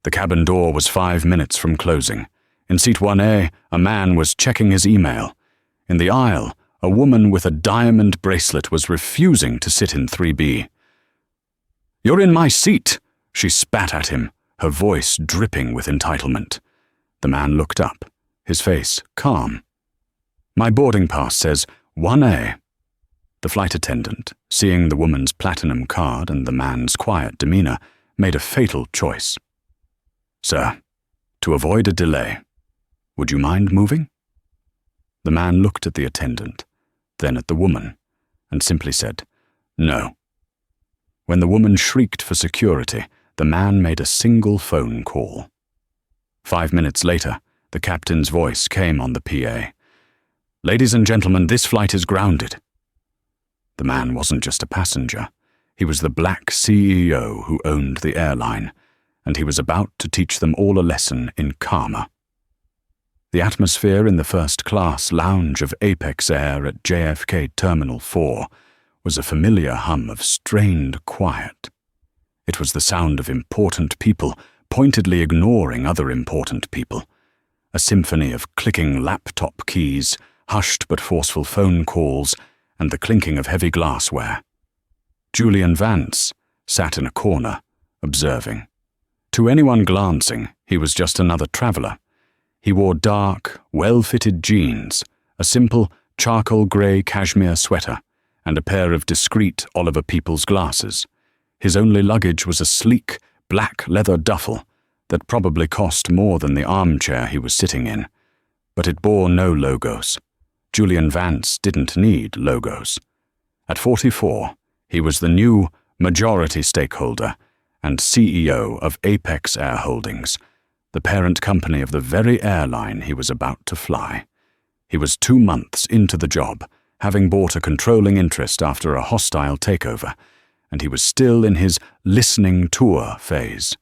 The cabin door was 5 minutes from closing. In seat 1A, a man was checking his email. In the aisle, a woman with a diamond bracelet was refusing to sit in 3B. "You're in my seat," she spat at him, her voice dripping with entitlement. The man looked up, his face calm. "My boarding pass says 1A. The flight attendant, seeing the woman's platinum card and the man's quiet demeanor, made a fatal choice. "Sir, to avoid a delay, would you mind moving?" The man looked at the attendant, then at the woman, and simply said, "No." When the woman shrieked for security, the man made a single phone call. 5 minutes later, the captain's voice came on the PA. "Ladies and gentlemen, this flight is grounded." The man wasn't just a passenger. He was the black CEO who owned the airline, and he was about to teach them all a lesson in karma. The atmosphere in the first-class lounge of Apex Air at JFK Terminal 4 was a familiar hum of strained quiet. It was the sound of important people pointedly ignoring other important people, a symphony of clicking laptop keys, hushed but forceful phone calls, and the clinking of heavy glassware. Julian Vance sat in a corner, observing. To anyone glancing, he was just another traveler. He wore dark, well-fitted jeans, a simple charcoal grey cashmere sweater, and a pair of discreet Oliver Peoples glasses. His only luggage was a sleek, black leather duffel that probably cost more than the armchair he was sitting in, but it bore no logos. Julian Vance didn't need logos. At 44, he was the new majority stakeholder and CEO of Apex Air Holdings, the parent company of the very airline he was about to fly. He was 2 months into the job, having bought a controlling interest after a hostile takeover, and he was still in his listening tour phase.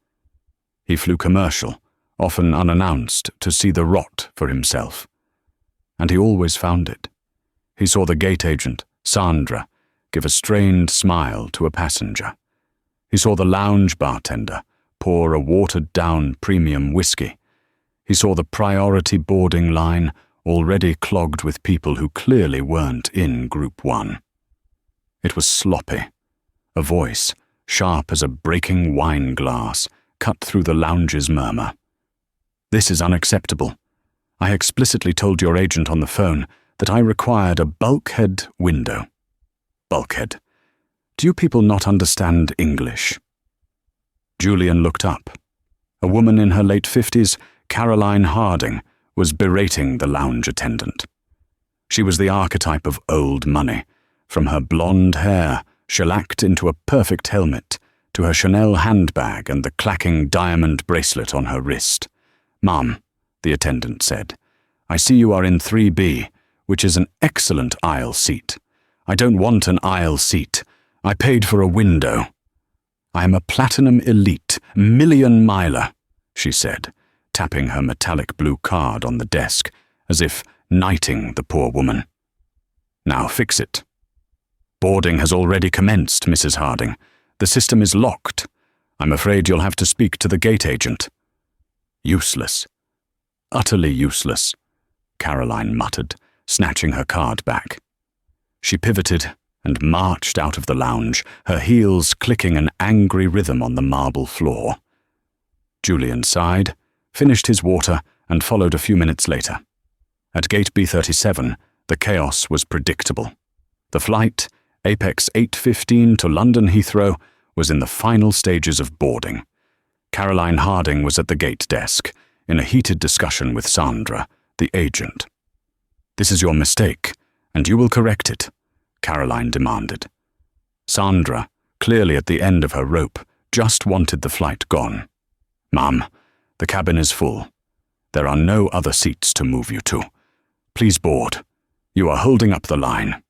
He flew commercial, often unannounced, to see the rot for himself. And he always found it. He saw the gate agent, Sandra, give a strained smile to a passenger. He saw the lounge bartender pour a watered-down premium whiskey. He saw the priority boarding line already clogged with people who clearly weren't in Group 1. It was sloppy. A voice, sharp as a breaking wine glass, cut through the lounge's murmur. "This is unacceptable. I explicitly told your agent on the phone that I required a bulkhead window." Bulkhead. Do you people not understand English? Julian looked up. A woman in her late 50s, Caroline Harding, was berating the lounge attendant. She was the archetype of old money, from her blonde hair shellacked into a perfect helmet to her Chanel handbag and the clacking diamond bracelet on her wrist. "Ma'am," the attendant said, "I see you are in 3B, which is an excellent aisle seat. I don't want an aisle seat. I paid for a window." "I am a platinum elite, million-miler," she said, tapping her metallic blue card on the desk, as if knighting the poor woman. "Now fix it." "Boarding has already commenced, Mrs. Harding. The system is locked. I'm afraid you'll have to speak to the gate agent." "Useless. Utterly useless," Caroline muttered, snatching her card back. She pivoted and marched out of the lounge, her heels clicking an angry rhythm on the marble floor. Julian sighed, finished his water, and followed a few minutes later. At gate B37, the chaos was predictable. The flight, Apex 815 to London Heathrow, was in the final stages of boarding. Caroline Harding was at the gate desk, in a heated discussion with Sandra, the agent. "This is your mistake, and you will correct it," Caroline demanded. Sandra, clearly at the end of her rope, just wanted the flight gone. "Ma'am, the cabin is full. There are no other seats to move you to. Please board. You are holding up the line."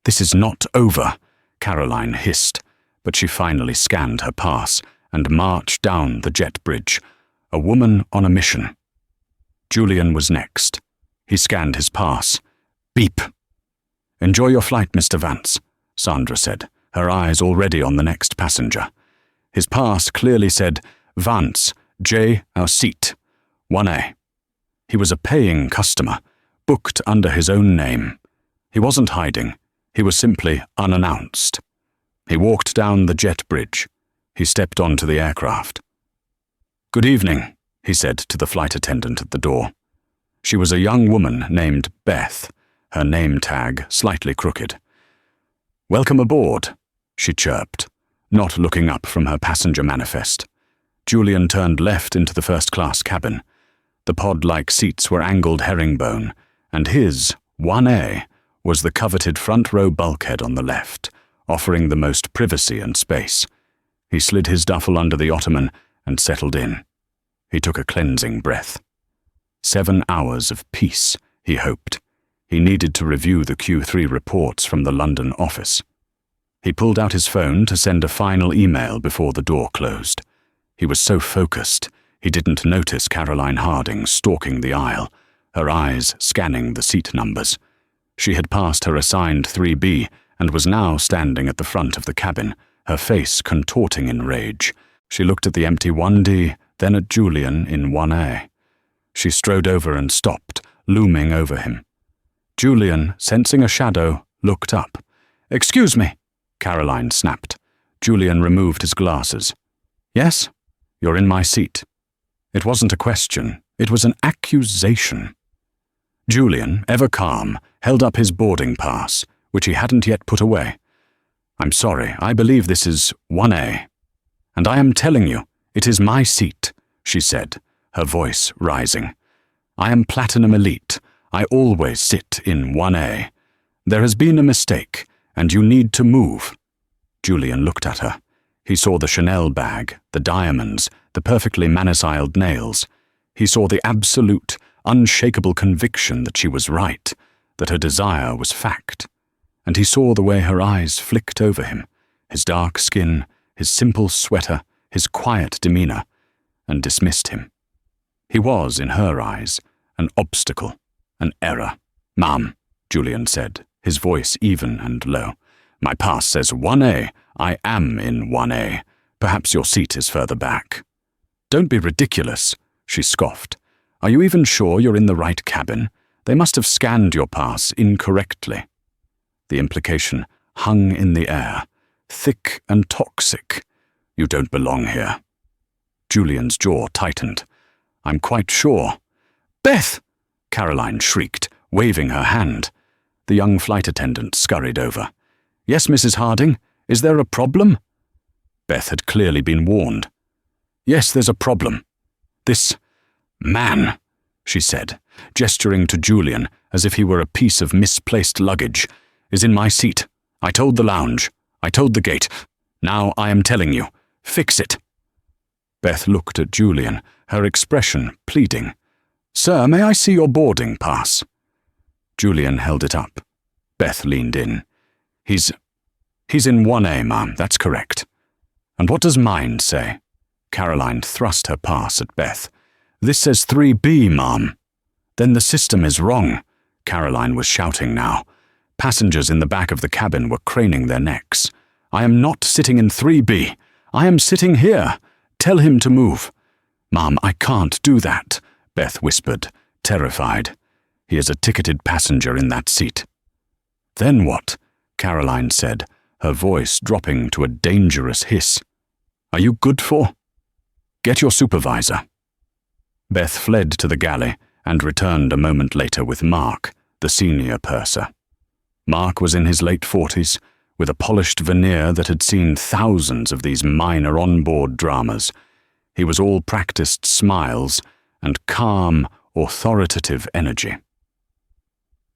"This is not over," Caroline hissed, but she finally scanned her pass and marched down the jet bridge, a woman on a mission. Julian was next. He scanned his pass. Beep. "Enjoy your flight, Mr. Vance," Sandra said, her eyes already on the next passenger. His pass clearly said, "Vance, J, our seat. 1A. He was a paying customer, booked under his own name. He wasn't hiding. He was simply unannounced. He walked down the jet bridge. He stepped onto the aircraft. "Good evening," he said to the flight attendant at the door. She was a young woman named Beth, her name tag slightly crooked. "Welcome aboard," she chirped, not looking up from her passenger manifest. Julian turned left into the first-class cabin. The pod-like seats were angled herringbone, and his, 1A, was the coveted front-row bulkhead on the left, offering the most privacy and space. He slid his duffel under the ottoman and settled in. He took a cleansing breath. 7 hours of peace, he hoped. He needed to review the Q3 reports from the London office. He pulled out his phone to send a final email before the door closed. He was so focused, he didn't notice Caroline Harding stalking the aisle, her eyes scanning the seat numbers. She had passed her assigned 3B and was now standing at the front of the cabin, her face contorting in rage. She looked at the empty 1D, then at Julian in 1A. She strode over and stopped, looming over him. Julian, sensing a shadow, looked up. "Excuse me," Caroline snapped. Julian removed his glasses. "Yes? You're in my seat." It wasn't a question, it was an accusation. Julian, ever calm, held up his boarding pass, which he hadn't yet put away. "I'm sorry, I believe this is 1A. And I am telling you, it is my seat," she said, her voice rising. "I am Platinum Elite. I always sit in 1A. There has been a mistake, and you need to move." Julian looked at her. He saw the Chanel bag, the diamonds, the perfectly manisiled nails. He saw the absolute, unshakable conviction that she was right, that her desire was fact. And he saw the way her eyes flicked over him, his dark skin, his simple sweater, his quiet demeanor, and dismissed him. He was, in her eyes, an obstacle, an error. "Ma'am," Julian said, his voice even and low. "My pass says 1A. I am in 1A. Perhaps your seat is further back." "Don't be ridiculous," she scoffed. "Are you even sure you're in the right cabin? They must have scanned your pass incorrectly." The implication hung in the air, thick and toxic. "You don't belong here." Julian's jaw tightened. "I'm quite sure." "Beth!" Caroline shrieked, waving her hand. The young flight attendant scurried over. "Yes, Mrs. Harding, is there a problem?" Beth had clearly been warned. "Yes, there's a problem. This man," she said, gesturing to Julian as if he were a piece of misplaced luggage, "is in my seat. I told the lounge. I told the gate. Now I am telling you. Fix it." Beth looked at Julian, her expression pleading. "Sir, may I see your boarding pass?" Julian held it up. Beth leaned in. He's in 1A, ma'am, that's correct." "And what does mine say?" Caroline thrust her pass at Beth. "This says 3B, ma'am." "Then the system is wrong," Caroline was shouting now. Passengers in the back of the cabin were craning their necks. "I am not sitting in 3B. I am sitting here. Tell him to move." "Ma'am, I can't do that," Beth whispered, terrified. "He is a ticketed passenger in that seat." "Then what?" Caroline said, her voice dropping to a dangerous hiss. "Are you good for? Get your supervisor." Beth fled to the galley and returned a moment later with Mark, the senior purser. Mark was in his late 40s, with a polished veneer that had seen thousands of these minor on-board dramas. He was all practiced smiles and calm, authoritative energy.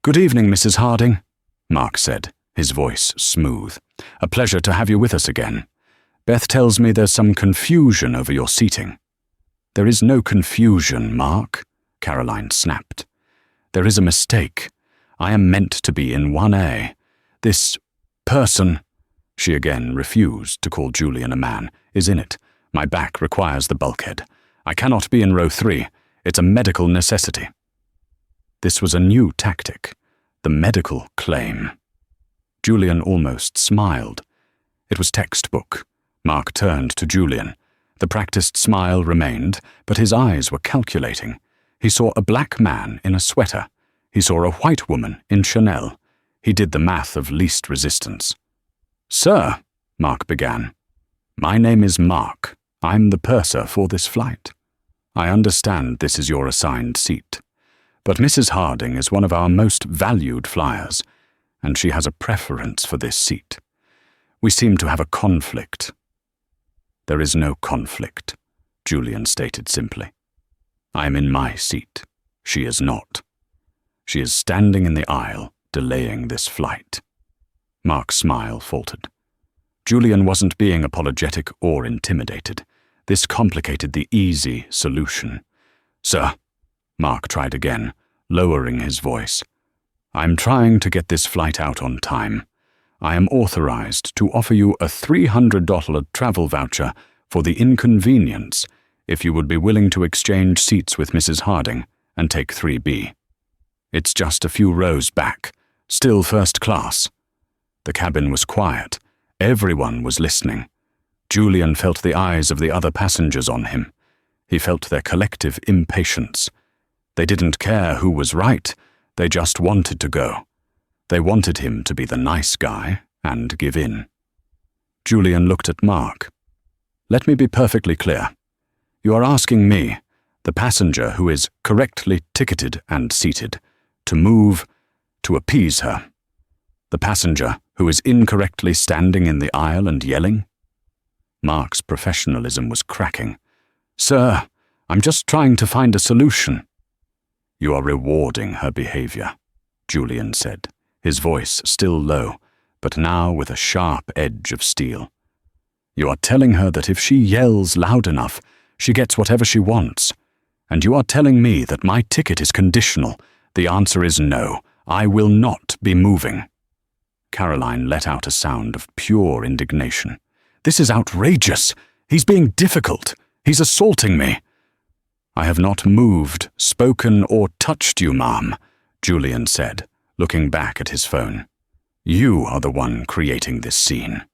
"Good evening, Mrs. Harding," Mark said, his voice smooth. "A pleasure to have you with us again. Beth tells me there's some confusion over your seating." "There is no confusion, Mark," Caroline snapped. "There is a mistake. I am meant to be in 1A. This person," she again refused to call Julian a man, "is in it. My back requires the bulkhead. I cannot be in row 3. It's a medical necessity." This was a new tactic, the medical claim. Julian almost smiled. It was textbook. Mark turned to Julian. The practiced smile remained, but his eyes were calculating. He saw a black man in a sweater. He saw a white woman in Chanel. He did the math of least resistance. "Sir," Mark began. "My name is Mark. I'm the purser for this flight. I understand this is your assigned seat. But Mrs. Harding is one of our most valued flyers, and she has a preference for this seat. We seem to have a conflict." "There is no conflict," Julian stated simply. "I am in my seat. She is not. She is standing in the aisle, delaying this flight." Mark's smile faltered. Julian wasn't being apologetic or intimidated. This complicated the easy solution. "Sir," Mark tried again, lowering his voice, "I'm trying to get this flight out on time. I am authorized to offer you a $300 travel voucher for the inconvenience if you would be willing to exchange seats with Mrs. Harding and take 3B. It's just a few rows back, still first class." The cabin was quiet. Everyone was listening. Julian felt the eyes of the other passengers on him. He felt their collective impatience. They didn't care who was right, they just wanted to go. They wanted him to be the nice guy and give in. Julian looked at Mark. "Let me be perfectly clear. You are asking me, the passenger who is correctly ticketed and seated, to move, to appease her. The passenger who is incorrectly standing in the aisle and yelling?" Mark's professionalism was cracking. "Sir, I'm just trying to find a solution." "You are rewarding her behavior," Julian said, his voice still low, but now with a sharp edge of steel. "You are telling her that if she yells loud enough, she gets whatever she wants. And you are telling me that my ticket is conditional. The answer is no. I will not be moving." Caroline let out a sound of pure indignation. "This is outrageous. He's being difficult. He's assaulting me." "I have not moved, spoken, or touched you, ma'am," Julian said, looking back at his phone. "You are the one creating this scene."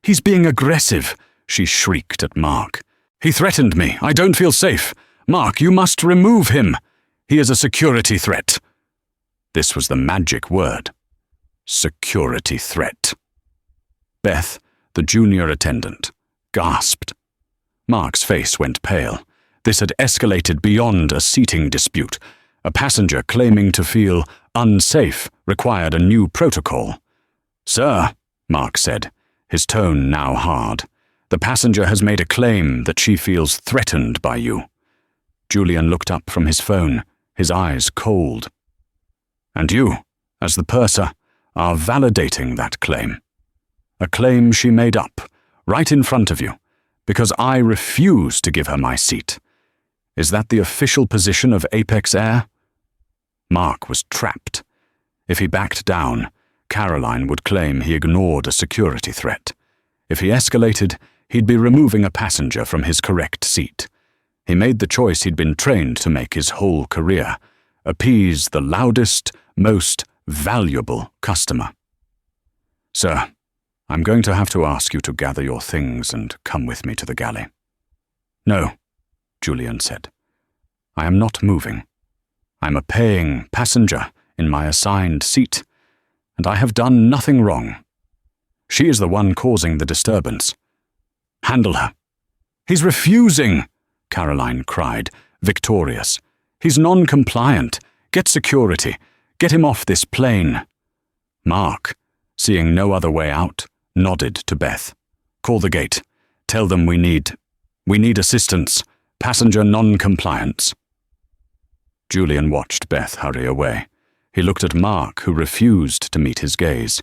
"He's being aggressive," she shrieked at Mark. "He threatened me. I don't feel safe. Mark, you must remove him. He is a security threat." This was the magic word. Security threat. Beth, the junior attendant, gasped. Mark's face went pale. This had escalated beyond a seating dispute. A passenger claiming to feel unsafe required a new protocol. "Sir," Mark said, his tone now hard, "the passenger has made a claim that she feels threatened by you." Julian looked up from his phone, his eyes cold. "And you, as the purser, are validating that claim. A claim she made up, right in front of you, because I refuse to give her my seat. Is that the official position of Apex Air?" Mark was trapped. If he backed down, Caroline would claim he ignored a security threat. If he escalated, he'd be removing a passenger from his correct seat. He made the choice he'd been trained to make his whole career: appease the loudest, most valuable customer. "Sir, I'm going to have to ask you to gather your things and come with me to the galley." "No," Julian said. "I am not moving. I'm a paying passenger in my assigned seat, and I have done nothing wrong. She is the one causing the disturbance. Handle her." "He's refusing," Caroline cried, victorious. "He's non-compliant. Get security. Get him off this plane." Mark, seeing no other way out, nodded to Beth. "Call the gate. Tell them we need assistance. Passenger non-compliance." Julian watched Beth hurry away. He looked at Mark, who refused to meet his gaze.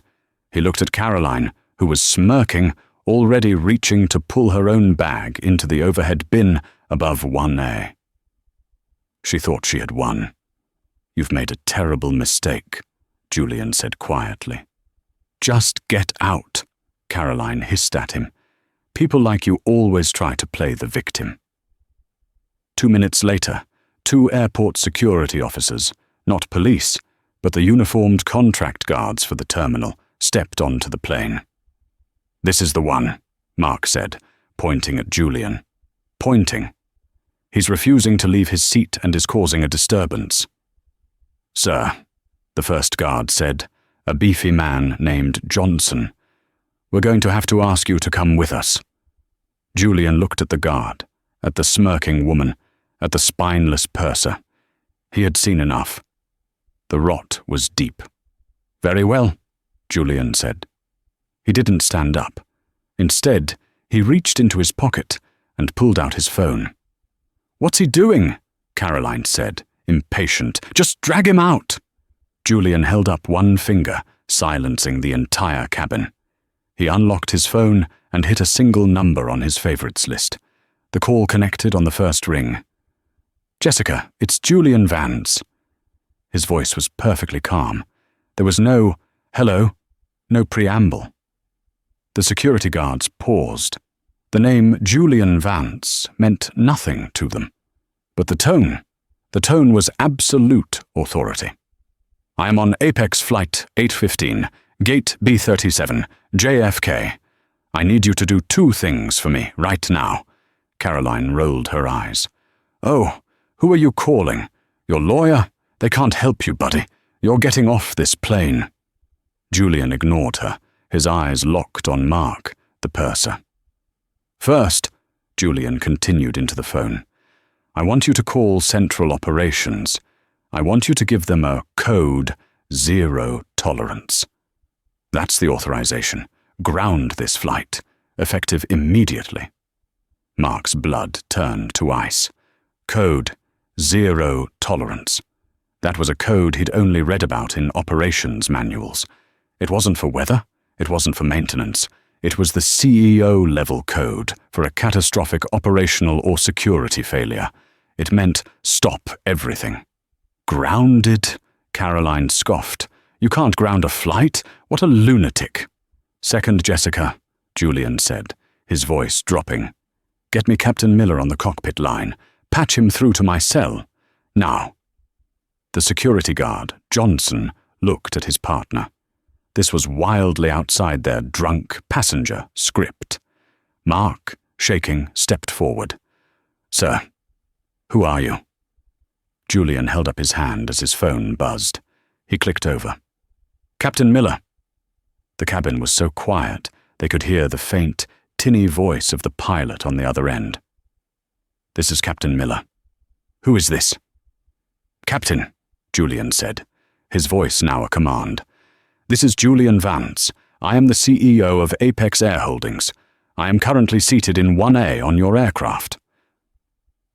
He looked at Caroline, who was smirking, already reaching to pull her own bag into the overhead bin above 1A. She thought she had won. "You've made a terrible mistake," Julian said quietly. "Just get out," Caroline hissed at him. "People like you always try to play the victim." 2 minutes later, 2 airport security officers, not police, but the uniformed contract guards for the terminal, stepped onto the plane. "This is the one," Mark said, pointing at Julian. pointing. He's refusing to leave his seat and is causing a disturbance. Sir, the first guard said, a beefy man named Johnson, we're going to have to ask you to come with us. Julian looked at the guard, at the smirking woman, at the spineless purser. He had seen enough. The rot was deep. Very well, Julian said. He didn't stand up. Instead, he reached into his pocket and pulled out his phone. What's he doing? Caroline said, impatient. Just drag him out. Julian held up one finger, silencing the entire cabin. He unlocked his phone and hit a single number on his favorites list. The call connected on the first ring. Jessica, it's Julian Vance. His voice was perfectly calm. There was no hello, no preamble. The security guards paused. The name Julian Vance meant nothing to them. But the tone was absolute authority. I am on Apex Flight 815, Gate B37, JFK. I need you to do 2 things for me right now. Caroline rolled her eyes. Oh, who are you calling? Your lawyer? They can't help you, buddy. You're getting off this plane. Julian ignored her, his eyes locked on Mark, the purser. First, Julian continued into the phone, I want you to call Central Operations. I want you to give them a code 0 tolerance. That's the authorization. Ground this flight, effective immediately. Mark's blood turned to ice. Code 0 tolerance. That was a code he'd only read about in operations manuals. It wasn't for weather. It wasn't for maintenance. It was the CEO-level code for a catastrophic operational or security failure. It meant stop everything. Grounded? Caroline scoffed. You can't ground a flight? What a lunatic. Second, Jessica, Julian said, his voice dropping. Get me Captain Miller on the cockpit line. Patch him through to my cell. Now. The security guard, Johnson, looked at his partner. This was wildly outside their drunk passenger script. Mark, shaking, stepped forward. Sir, who are you? Julian held up his hand as his phone buzzed. He clicked over. Captain Miller. The cabin was so quiet they could hear the faint, tinny voice of the pilot on the other end. This is Captain Miller. Who is this? Captain, Julian said, his voice now a command. This is Julian Vance. I am the CEO of Apex Air Holdings. I am currently seated in 1A on your aircraft.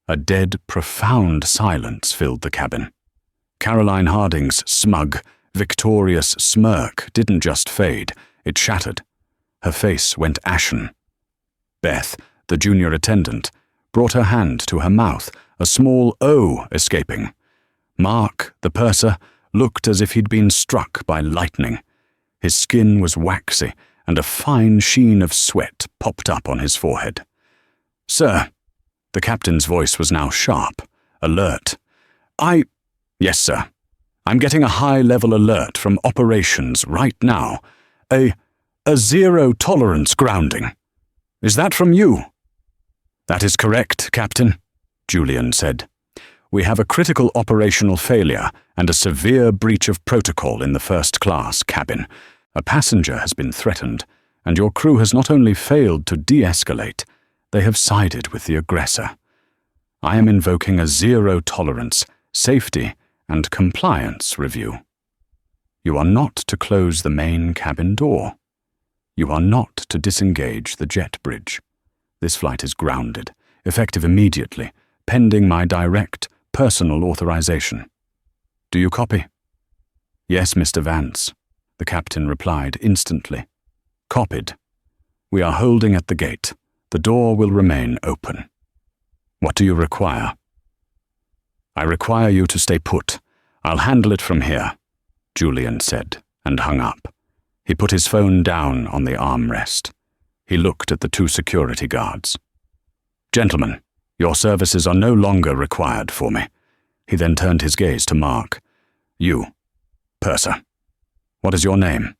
A dead, profound silence filled the cabin. Caroline Harding's smug, victorious smirk didn't just fade, it shattered. Her face went ashen. Beth, the junior attendant, brought her hand to her mouth, a small O escaping. Mark, the purser, looked as if he'd been struck by lightning. His skin was waxy, and a fine sheen of sweat popped up on his forehead. Sir, the captain's voice was now sharp, alert. Yes, sir. I'm getting a high-level alert from operations right now. A 0 tolerance grounding. Is that from you? That is correct, Captain, Julian said. We have a critical operational failure and a severe breach of protocol in the first-class cabin. A passenger has been threatened, and your crew has not only failed to de-escalate, they have sided with the aggressor. I am invoking a 0 tolerance, safety, and compliance review. You are not to close the main cabin door. You are not to disengage the jet bridge. This flight is grounded, effective immediately, pending my direct, personal authorization. Do you copy? Yes, Mr. Vance, the captain replied instantly. Copied. We are holding at the gate. The door will remain open. What do you require? I require you to stay put. I'll handle it from here, Julian said, and hung up. He put his phone down on the armrest. He looked at the 2 security guards. Gentlemen, your services are no longer required for me. He then turned his gaze to Mark. You, purser. What is your name?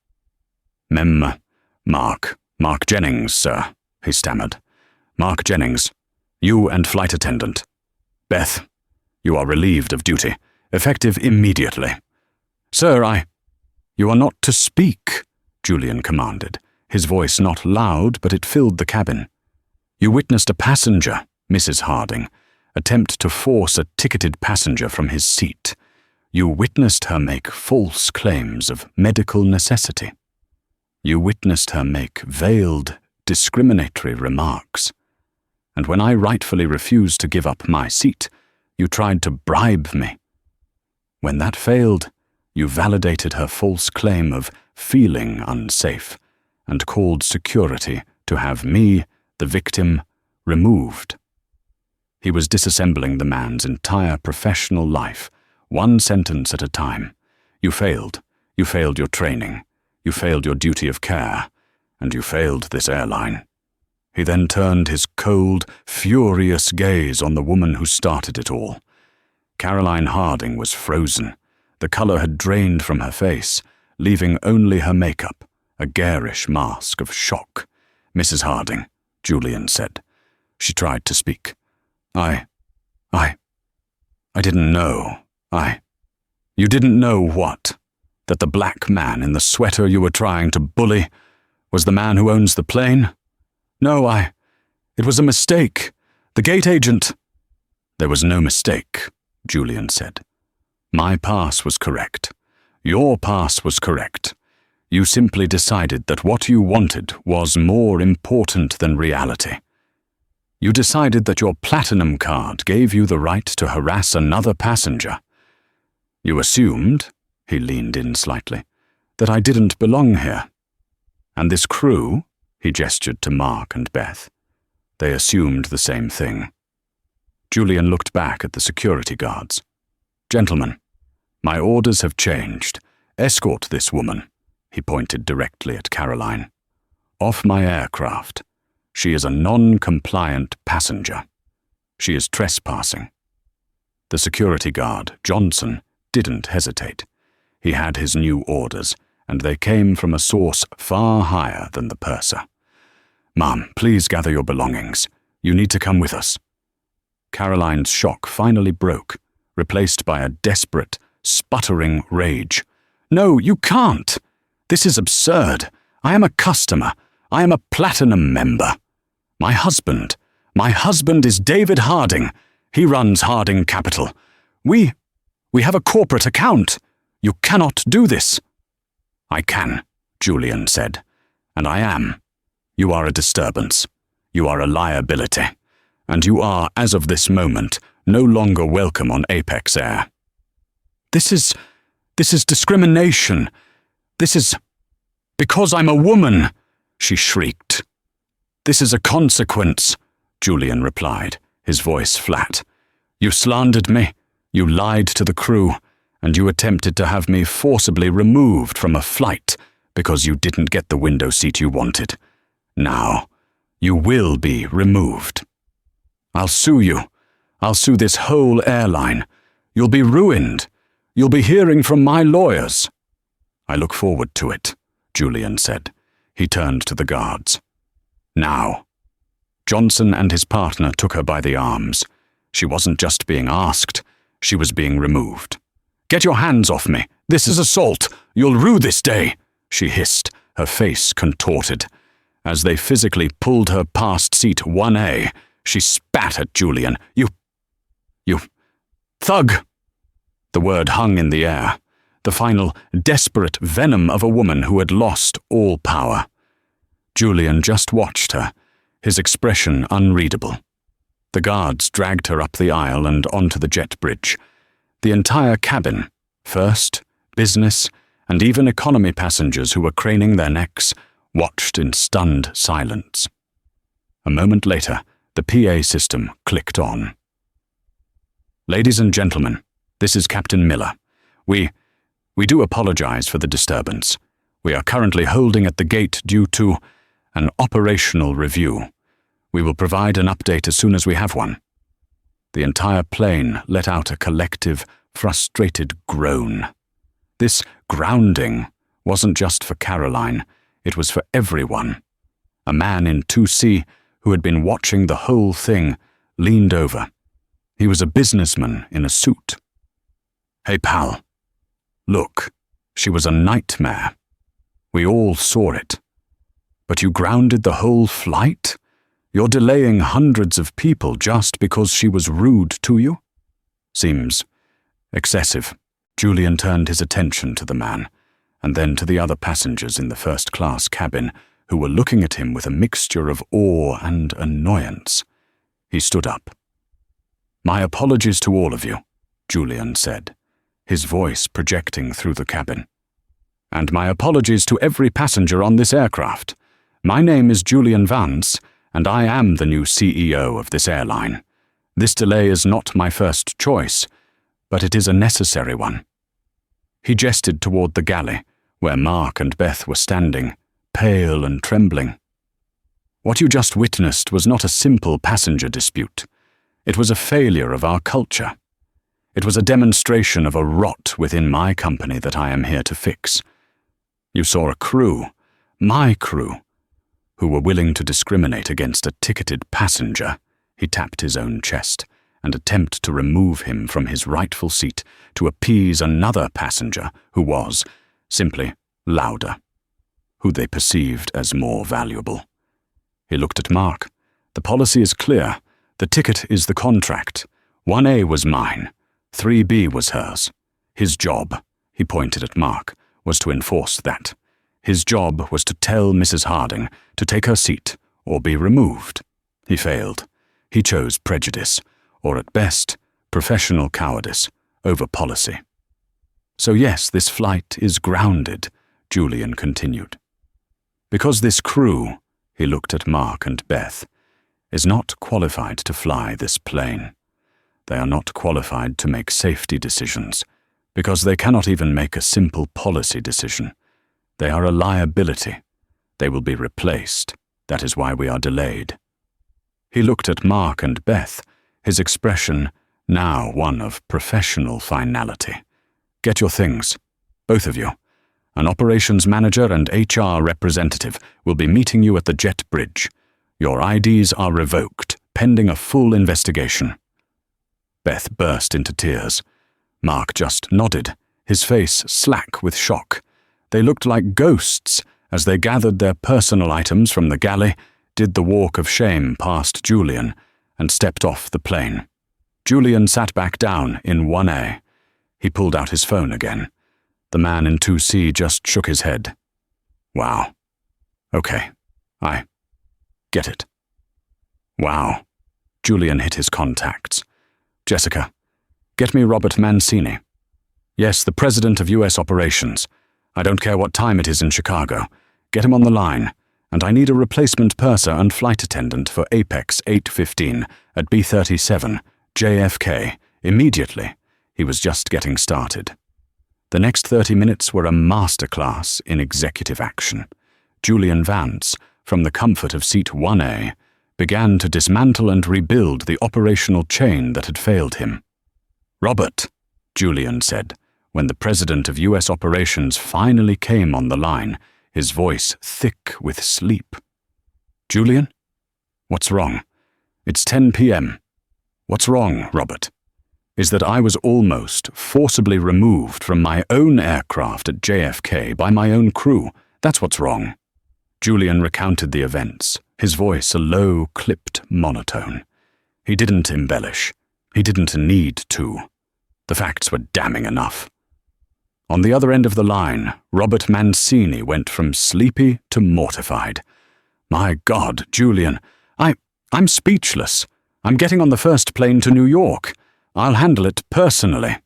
Mark Jennings, sir, he stammered. Mark Jennings. You and flight attendant. Beth, you are relieved of duty, effective immediately. Sir, You are not to speak, Julian commanded, his voice not loud, but it filled the cabin. You witnessed a passenger, Mrs. Harding, attempt to force a ticketed passenger from his seat. You witnessed her make false claims of medical necessity. You witnessed her make veiled, discriminatory remarks. And when I rightfully refused to give up my seat, you tried to bribe me. When that failed, you validated her false claim of feeling unsafe and called security to have me, the victim, removed. He was disassembling the man's entire professional life, one sentence at a time. You failed. You failed your training. You failed your duty of care. And you failed this airline. He then turned his cold, furious gaze on the woman who started it all. Caroline Harding was frozen. The color had drained from her face, leaving only her makeup, a garish mask of shock. Mrs. Harding, Julian said. She tried to speak. I didn't know. You didn't know what? That the black man in the sweater you were trying to bully was the man who owns the plane? No, it was a mistake. The gate agent. There was no mistake, Julian said. My pass was correct. Your pass was correct. You simply decided that what you wanted was more important than reality. You decided that your platinum card gave you the right to harass another passenger. You assumed, he leaned in slightly, that I didn't belong here. And this crew, he gestured to Mark and Beth, they assumed the same thing. Julian looked back at the security guards. Gentlemen, my orders have changed. Escort this woman, he pointed directly at Caroline, off my aircraft. She is a non-compliant passenger. She is trespassing. The security guard, Johnson, didn't hesitate. He had his new orders, and they came from a source far higher than the purser. Ma'am, please gather your belongings. You need to come with us. Caroline's shock finally broke, replaced by a desperate, sputtering rage. No, you can't. This is absurd. I am a customer. I am a platinum member. My husband is David Harding. He runs Harding Capital. We have a corporate account. You cannot do this. I can, Julian said, and I am. You are a disturbance. You are a liability. And you are, as of this moment, no longer welcome on Apex Air. This is discrimination. This is because I'm a woman, she shrieked. This is a consequence, Julian replied, his voice flat. You slandered me, you lied to the crew, and you attempted to have me forcibly removed from a flight because you didn't get the window seat you wanted. Now, you will be removed. I'll sue you. I'll sue this whole airline. You'll be ruined. You'll be hearing from my lawyers. I look forward to it, Julian said. He turned to the guards. Now. Johnson and his partner took her by the arms. She wasn't just being asked, she was being removed. Get your hands off me. This is assault. You'll rue this day, she hissed, her face contorted. As they physically pulled her past seat 1A, she spat at Julian. You thug! The word hung in the air, the final, desperate venom of a woman who had lost all power. Julian just watched her, his expression unreadable. The guards dragged her up the aisle and onto the jet bridge. The entire cabin, first, business, and even economy passengers who were craning their necks, watched in stunned silence. A moment later, the PA system clicked on. Ladies and gentlemen, this is Captain Miller. We do apologize for the disturbance. We are currently holding at the gate due to an operational review. We will provide an update as soon as we have one. The entire plane let out a collective, frustrated groan. This grounding wasn't just for Caroline, it was for everyone. A man in 2C who had been watching the whole thing leaned over. He was a businessman in a suit. "Hey, pal. Look, she was a nightmare. We all saw it. But you grounded the whole flight? You're delaying hundreds of people just because she was rude to you? Seems excessive." Julian turned his attention to the man, and then to the other passengers in the first-class cabin, who were looking at him with a mixture of awe and annoyance. He stood up. "My apologies to all of you," Julian said, his voice projecting through the cabin. "And my apologies to every passenger on this aircraft. My name is Julian Vance, and I am the new CEO of this airline. This delay is not my first choice, but it is a necessary one." He gestured toward the galley, where Mark and Beth were standing, pale and trembling. "What you just witnessed was not a simple passenger dispute. It was a failure of our culture. It was a demonstration of a rot within my company that I am here to fix. You saw a crew, my crew, who were willing to discriminate against a ticketed passenger." He tapped his own chest, and attempt to remove him from his rightful seat to appease another passenger who was, simply, louder, who they perceived as more valuable. He looked at Mark. "The policy is clear. The ticket is the contract. 1A was mine. 3B was hers. His job," he pointed at Mark, "was to enforce that. His job was to tell Mrs. Harding to take her seat or be removed. He failed. He chose prejudice, or at best, professional cowardice, over policy. So yes, this flight is grounded," Julian continued. "Because this crew," he looked at Mark and Beth, "is not qualified to fly this plane. They are not qualified to make safety decisions, because they cannot even make a simple policy decision. They are a liability. They will be replaced. That is why we are delayed." He looked at Mark and Beth, his expression now one of professional finality. "Get your things, both of you. An operations manager and HR representative will be meeting you at the jet bridge. Your IDs are revoked, pending a full investigation." Beth burst into tears. Mark just nodded, his face slack with shock. They looked like ghosts as they gathered their personal items from the galley, did the walk of shame past Julian, and stepped off the plane. Julian sat back down in 1A. He pulled out his phone again. The man in 2C just shook his head. "Wow. Okay. I get it." "Wow." Julian hit his contacts. "Jessica, get me Robert Mancini. Yes, the president of U.S. operations. I don't care what time it is in Chicago. Get him on the line. And I need a replacement purser and flight attendant for Apex 815 at B37, JFK, immediately." He was just getting started. The next 30 minutes were a masterclass in executive action. Julian Vance, from the comfort of seat 1A, began to dismantle and rebuild the operational chain that had failed him. "Robert," Julian said, when the president of U.S. operations finally came on the line, his voice thick with sleep. "Julian? What's wrong? It's 10 p.m. What's wrong, Robert? Is that I was almost forcibly removed from my own aircraft at JFK by my own crew. That's what's wrong." Julian recounted the events, his voice a low, clipped monotone. He didn't embellish. He didn't need to. The facts were damning enough. On the other end of the line, Robert Mancini went from sleepy to mortified. "My God, Julian, I'm speechless. I'm getting on the first plane to New York. I'll handle it personally."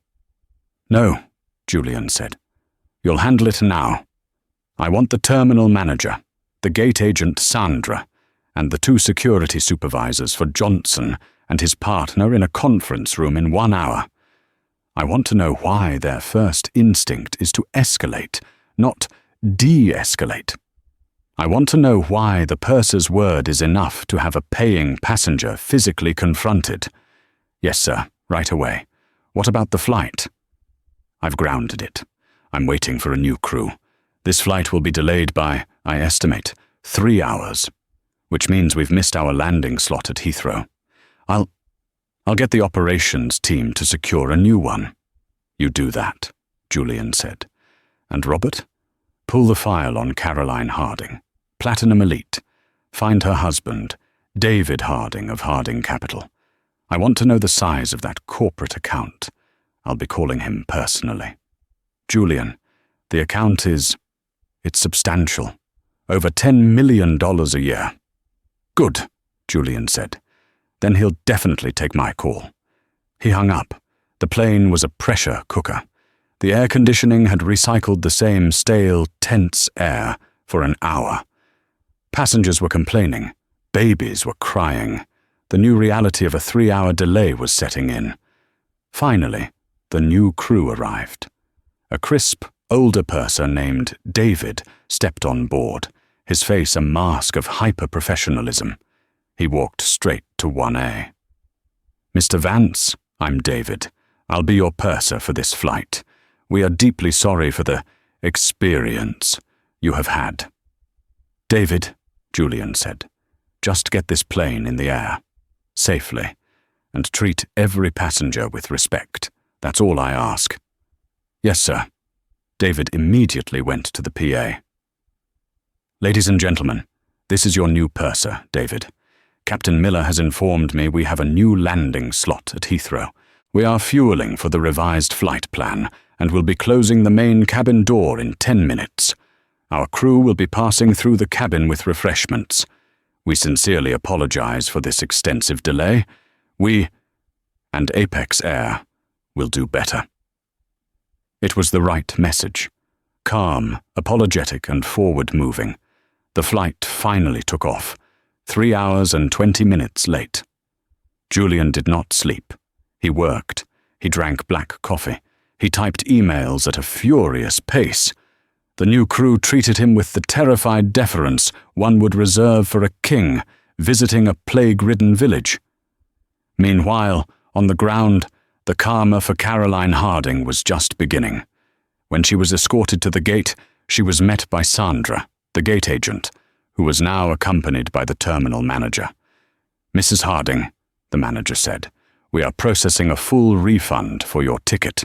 "No," Julian said. "You'll handle it now. I want the terminal manager, the gate agent Sandra, and the 2 security supervisors for Johnson and his partner in a conference room in 1 hour. I want to know why their first instinct is to escalate, not de-escalate. I want to know why the purser's word is enough to have a paying passenger physically confronted. Yes, sir, right away. What about the flight?" "I've grounded it. I'm waiting for a new crew. This flight will be delayed by, I estimate, 3 hours, which means we've missed our landing slot at Heathrow. I'll get the operations team to secure a new one. You do that, Julian said. And Robert, pull the file on Caroline Harding, Platinum Elite. Find her husband, David Harding of Harding Capital. I want to know the size of that corporate account. I'll be calling him personally. Julian, the account it's substantial. Over $10 million a year. Good, Julian said. Then he'll definitely take my call. He hung up. The plane was a pressure cooker. The air conditioning had recycled the same stale, tense air for an hour. Passengers were complaining. Babies were crying. The new reality of a 3-hour delay was setting in. Finally, the new crew arrived. A crisp, older purser named David stepped on board, his face a mask of hyper-professionalism. He walked straight to 1A. Mr. Vance, I'm David. I'll be your purser for this flight. We are deeply sorry for the experience you have had. David, Julian said, just get this plane in the air, safely, and treat every passenger with respect. That's all I ask. Yes, sir. David immediately went to the PA. Ladies and gentlemen, this is your new purser, David. Captain Miller has informed me we have a new landing slot at Heathrow. We are fueling for the revised flight plan and will be closing the main cabin door in 10 minutes. Our crew will be passing through the cabin with refreshments. We sincerely apologize for this extensive delay. We, and Apex Air, will do better. It was the right message. Calm, apologetic, and forward-moving. The flight finally took off, 3 hours and 20 minutes late. Julian did not sleep. He worked. He drank black coffee. He typed emails at a furious pace. The new crew treated him with the terrified deference one would reserve for a king visiting a plague-ridden village. Meanwhile, on the ground, the karma for Caroline Harding was just beginning. When she was escorted to the gate, she was met by Sandra, the gate agent, who was now accompanied by the terminal manager. Mrs. Harding, the manager said, we are processing a full refund for your ticket.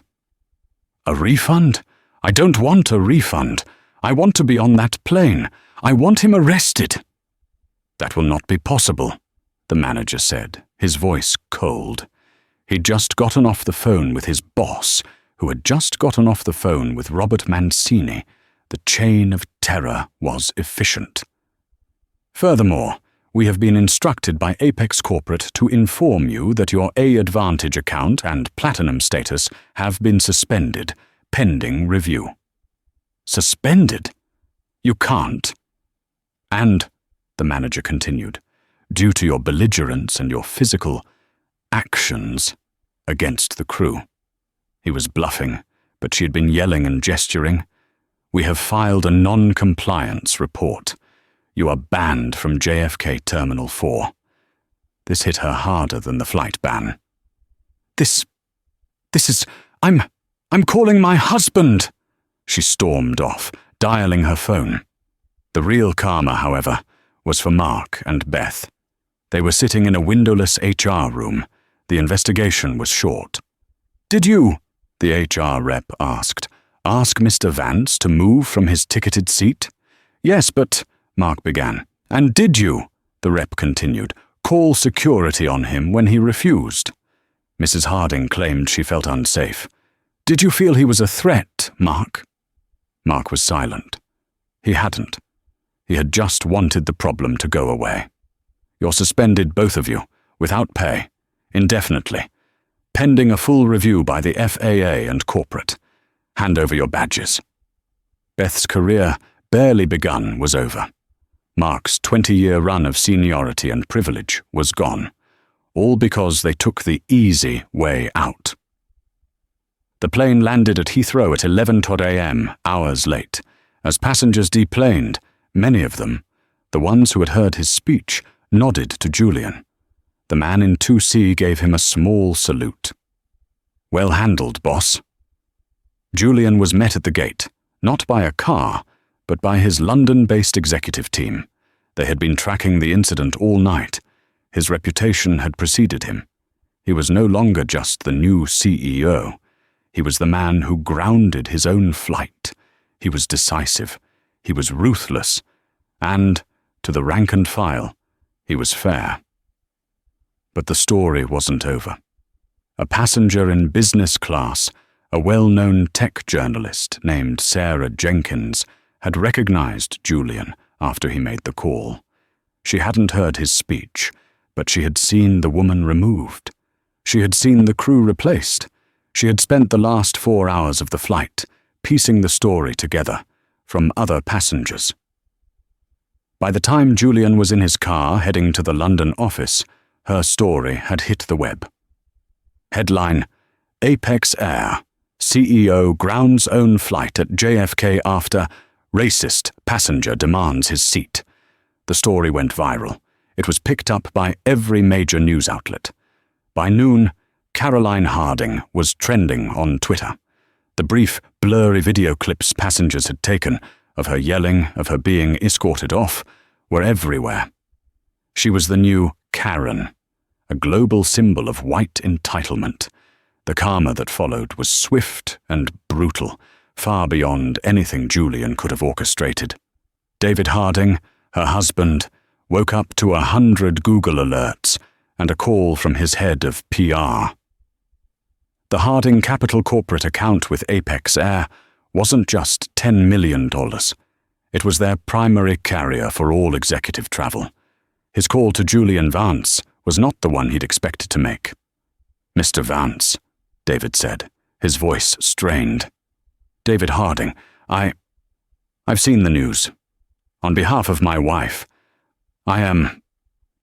A refund? I don't want a refund. I want to be on that plane. I want him arrested. That will not be possible, the manager said, his voice cold. He'd just gotten off the phone with his boss, who had just gotten off the phone with Robert Mancini. The chain of terror was efficient. Furthermore, we have been instructed by Apex Corporate to inform you that your A-Advantage account and Platinum status have been suspended, pending review. Suspended? You can't. And, the manager continued, due to your belligerence and your physical actions against the crew. He was bluffing, but she had been yelling and gesturing. We have filed a non-compliance report. You are banned from JFK Terminal 4. This hit her harder than the flight ban. This is, I'm calling my husband, she stormed off, dialing her phone. The real karma, however, was for Mark and Beth. They were sitting in a windowless HR room. The investigation was short. Did you, the HR rep asked, ask Mr. Vance to move from his ticketed seat? Yes, but, Mark began. And did you, the rep continued, call security on him when he refused? Mrs. Harding claimed she felt unsafe. Did you feel he was a threat, Mark? Mark was silent. He hadn't. He had just wanted the problem to go away. You're suspended, both of you, without pay, indefinitely, pending a full review by the FAA and corporate. Hand over your badges. Beth's career, barely begun, was over. Mark's 20-year run of seniority and privilege was gone, all because they took the easy way out. The plane landed at Heathrow at 11:00 a.m., hours late. As passengers deplaned, many of them, the ones who had heard his speech, nodded to Julian. The man in 2C gave him a small salute. Well handled, boss. Julian was met at the gate, not by a car, but by his London-based executive team. They had been tracking the incident all night. His reputation had preceded him. He was no longer just the new CEO. He was the man who grounded his own flight. He was decisive. He was ruthless. And, to the rank and file, he was fair. But the story wasn't over. A passenger in business class, a well-known tech journalist named Sarah Jenkins, had recognized Julian after he made the call. She hadn't heard his speech, but she had seen the woman removed. She had seen the crew replaced. She had spent the last 4 hours of the flight piecing the story together from other passengers. By the time Julian was in his car heading to the London office, her story had hit the web. Headline: Apex Air. CEO grounds own flight at JFK after racist passenger demands his seat. The story went viral. It was picked up by every major news outlet. By noon, Caroline Harding was trending on Twitter. The brief, blurry video clips passengers had taken of her yelling, of her being escorted off, were everywhere. She was the new Karen, a global symbol of white entitlement. The karma that followed was swift and brutal, far beyond anything Julian could have orchestrated. David Harding, her husband, woke up to 100 Google alerts and a call from his head of PR. The Harding Capital corporate account with Apex Air wasn't just $10 million. It was their primary carrier for all executive travel. His call to Julian Vance was not the one he'd expected to make. "Mr. Vance," David said, his voice strained. "David Harding, I've seen the news. On behalf of my wife, I am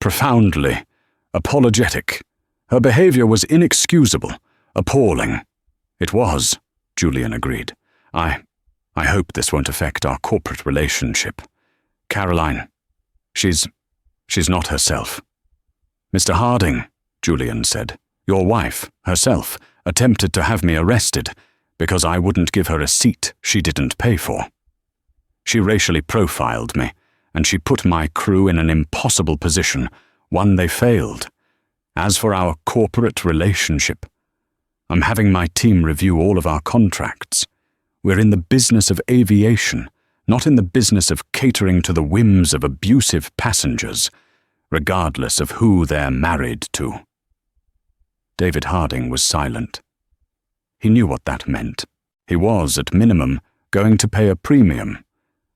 profoundly apologetic. Her behavior was inexcusable, appalling." "It was," Julian agreed. I hope this won't affect our corporate relationship. Caroline, she's not herself." "Mr. Harding," Julian said, "your wife, herself, attempted to have me arrested because I wouldn't give her a seat she didn't pay for. She racially profiled me, and she put my crew in an impossible position, one they failed. As for our corporate relationship, I'm having my team review all of our contracts. We're in the business of aviation, not in the business of catering to the whims of abusive passengers, regardless of who they're married to." David Harding was silent. He knew what that meant. He was, at minimum, going to pay a premium.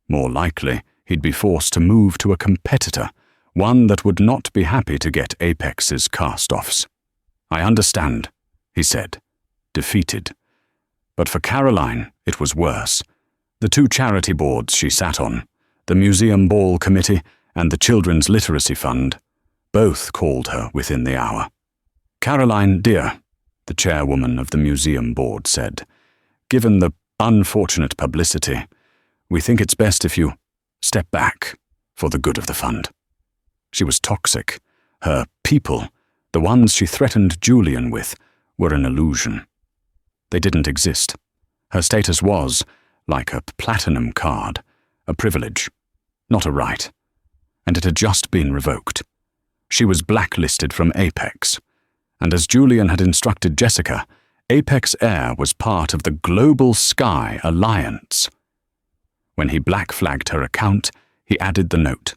More likely, he'd be forced to move to a competitor, one that would not be happy to get Apex's cast-offs. "I understand," he said, defeated. But for Caroline, it was worse. The two charity boards she sat on, the Museum Ball Committee and the Children's Literacy Fund, both called her within the hour. "Caroline, dear," the chairwoman of the museum board said, "given the unfortunate publicity, we think it's best if you step back for the good of the fund." She was toxic. Her people, the ones she threatened Julian with, were an illusion. They didn't exist. Her status was, like a platinum card, a privilege, not a right, and it had just been revoked. She was blacklisted from Apex, and as Julian had instructed Jessica, Apex Air was part of the Global Sky Alliance. When he black-flagged her account, he added the note: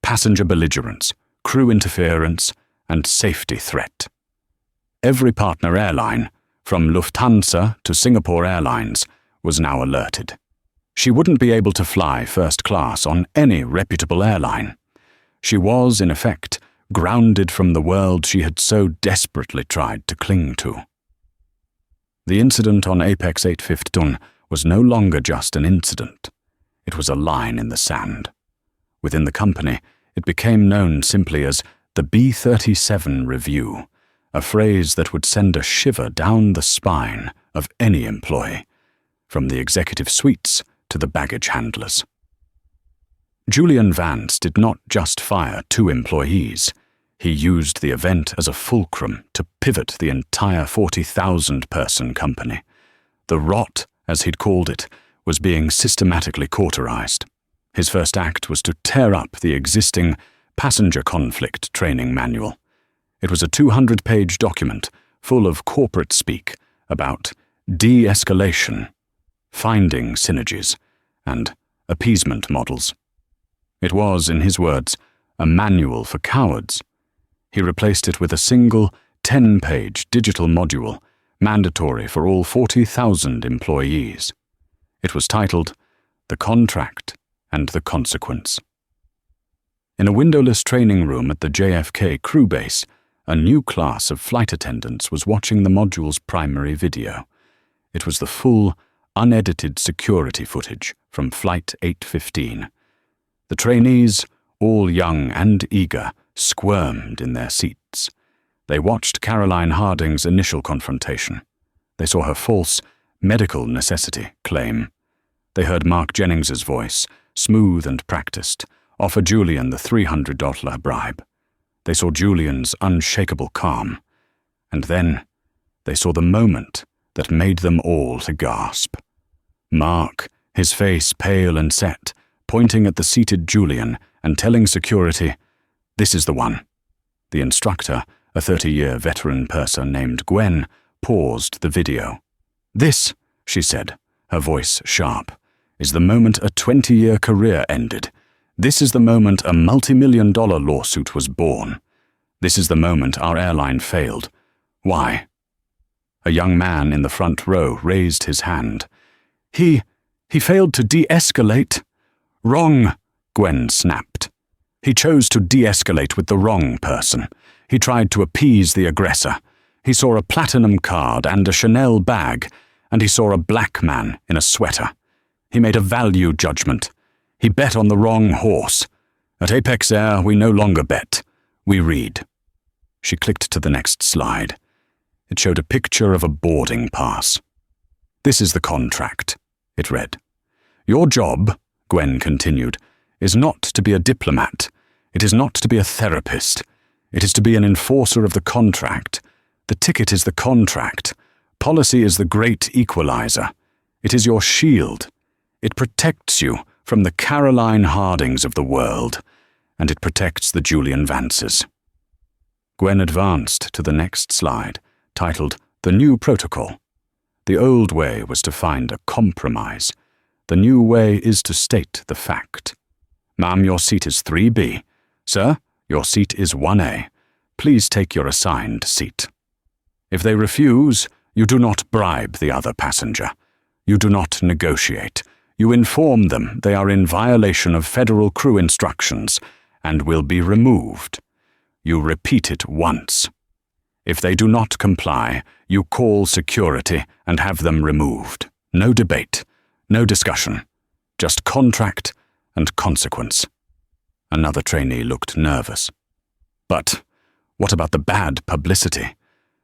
"Passenger belligerence, crew interference, and safety threat." Every partner airline, from Lufthansa to Singapore Airlines, was now alerted. She wouldn't be able to fly first class on any reputable airline. She was, in effect, grounded from the world she had so desperately tried to cling to. The incident on Apex 815 was no longer just an incident. It was a line in the sand. Within the company, it became known simply as the B-37 Review, a phrase that would send a shiver down the spine of any employee, from the executive suites to the baggage handlers. Julian Vance did not just fire 2 employees. He used the event as a fulcrum to pivot the entire 40,000-person company. The rot, as he'd called it, was being systematically cauterized. His first act was to tear up the existing passenger conflict training manual. It was a 200-page document full of corporate speak about de-escalation, finding synergies, and appeasement models. It was, in his words, a manual for cowards. He replaced it with a single 10-page digital module, mandatory for all 40,000 employees. It was titled, "The Contract and the Consequence." In a windowless training room at the JFK crew base, a new class of flight attendants was watching the module's primary video. It was the full, unedited security footage from Flight 815. The trainees, all young and eager, squirmed in their seats. They watched Caroline Harding's initial confrontation. They saw her false medical necessity claim. They heard Mark Jennings's voice, smooth and practiced, offer Julian the $300 bribe. They saw Julian's unshakable calm. And then they saw the moment that made them all to gasp. Mark, his face pale and set, pointing at the seated Julian and telling security, "This is the one." The instructor, a 30-year veteran purser named Gwen, paused the video. "This," she said, her voice sharp, "is the moment a 20-year career ended. This is the moment a multi-million-dollar lawsuit was born. This is the moment our airline failed. Why?" A young man in the front row raised his hand. He failed to de-escalate." "Wrong," Gwen snapped. "He chose to de-escalate with the wrong person. He tried to appease the aggressor. He saw a platinum card and a Chanel bag, and he saw a black man in a sweater. He made a value judgment. He bet on the wrong horse. At Apex Air, we no longer bet. We read." She clicked to the next slide. It showed a picture of a boarding pass. "This is the contract," it read. "Your job," Gwen continued, "is not to be a diplomat. It is not to be a therapist. It is to be an enforcer of the contract. The ticket is the contract. Policy is the great equalizer. It is your shield. It protects you from the Caroline Hardings of the world, and it protects the Julian Vances." Gwen advanced to the next slide, titled "The New Protocol." The old way was to find a compromise. The new way is to state the fact. "Ma'am, your seat is 3B. Sir, your seat is 1A. Please take your assigned seat." If they refuse, you do not bribe the other passenger. You do not negotiate. You inform them they are in violation of federal crew instructions and will be removed. You repeat it once. If they do not comply, you call security and have them removed. No debate, no discussion, just contract and consequence. Another trainee looked nervous. "But what about the bad publicity?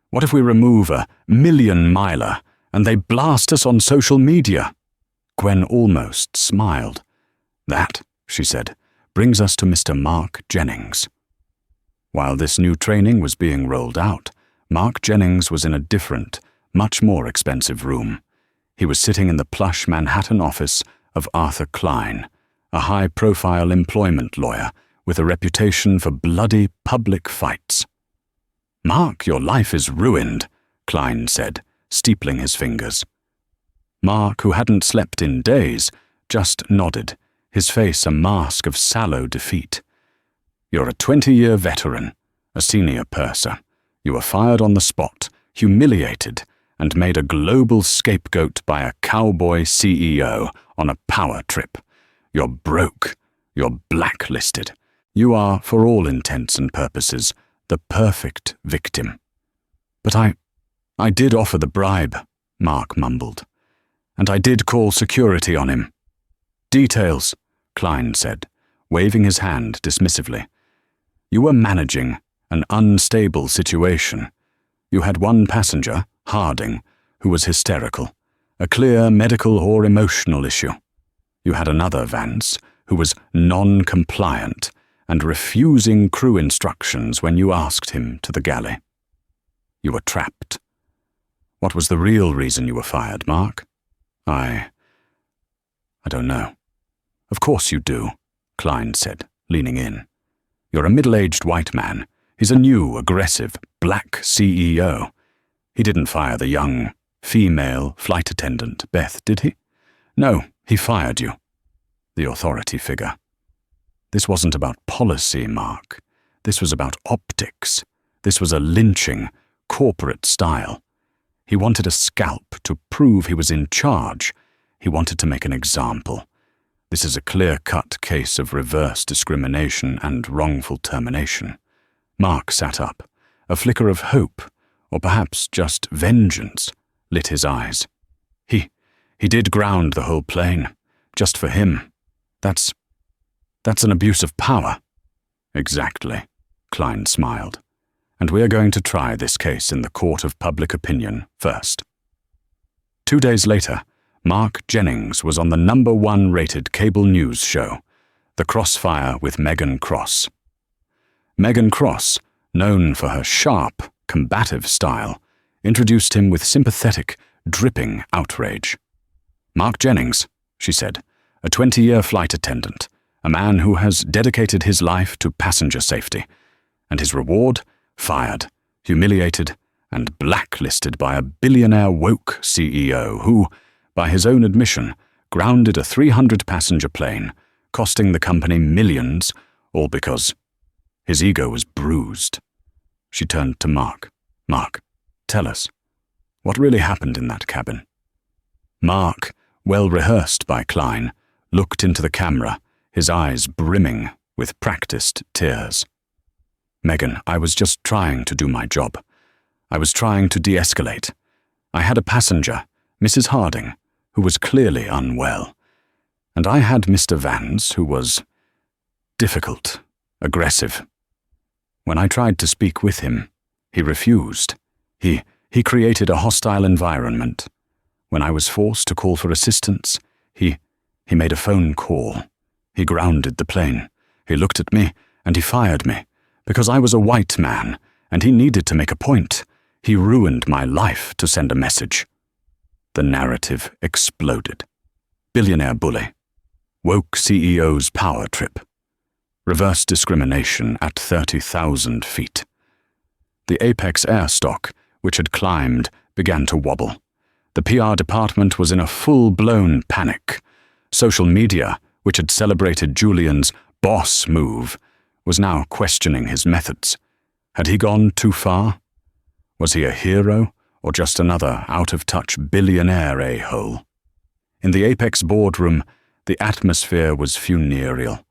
What if we remove a 1,000,000-miler and they blast us on social media?" Gwen almost smiled. "That," she said, "brings us to Mr. Mark Jennings." While this new training was being rolled out, Mark Jennings was in a different, much more expensive room. He was sitting in the plush Manhattan office of Arthur Klein, a high-profile employment lawyer with a reputation for bloody public fights. "Mark, your life is ruined," Klein said, steepling his fingers. Mark, who hadn't slept in days, just nodded, his face a mask of sallow defeat. "You're a 20-year veteran, a senior purser. You were fired on the spot, humiliated, and made a global scapegoat by a cowboy CEO on a power trip. You're broke. You're blacklisted. You are, for all intents and purposes, the perfect victim." "But I did offer the bribe," Mark mumbled. "And I did call security on him." "Details," Klein said, waving his hand dismissively. "You were managing an unstable situation. You had one passenger, Harding, who was hysterical, a clear medical or emotional issue. You had another, Vance, who was non-compliant and refusing crew instructions when you asked him to the galley. You were trapped. What was the real reason you were fired, Mark?" I don't know." "Of course you do," Klein said, leaning in. "You're a middle-aged white man. He's a new, aggressive, black CEO. He didn't fire the young, female flight attendant, Beth, did he? No, he fired you. The authority figure. This wasn't about policy, Mark. This was about optics. This was a lynching, corporate style. He wanted a scalp to prove he was in charge. He wanted to make an example. This is a clear-cut case of reverse discrimination and wrongful termination. Mark sat up. A flicker of hope, or perhaps just vengeance, lit his eyes. He did ground the whole plane, just for him. That's an abuse of power. Exactly, Klein smiled. And we are going to try this case in the court of public opinion first. 2 days later, Mark Jennings was on the #1 rated cable news show, The Crossfire with Megan Cross. Megan Cross, known for her sharp, combative style, introduced him with sympathetic, dripping outrage. Mark Jennings, she said, a 20-year flight attendant, a man who has dedicated his life to passenger safety, and his reward, fired, humiliated, and blacklisted by a billionaire woke CEO who, by his own admission, grounded a 300-passenger plane, costing the company millions, all because his ego was bruised. She turned to Mark. Mark, tell us, what really happened in that cabin? Mark, well rehearsed by Klein, looked into the camera, his eyes brimming with practiced tears. Megan, I was just trying to do my job. I was trying to de-escalate. I had a passenger, Mrs. Harding, who was clearly unwell. And I had Mr. Vance, who was difficult, aggressive. When I tried to speak with him, he refused. He created a hostile environment. When I was forced to call for assistance, he made a phone call. He grounded the plane. He looked at me, and he fired me, because I was a white man, and he needed to make a point. He ruined my life to send a message. The narrative exploded. Billionaire bully. Woke CEO's power trip. Reverse discrimination at 30,000 feet. The Apex air stock, which had climbed, began to wobble. The PR department was in a full-blown panic. Social media, which had celebrated Julian's boss move, was now questioning his methods. Had he gone too far? Was he a hero, or just another out-of-touch billionaire a-hole? In the Apex boardroom, the atmosphere was funereal.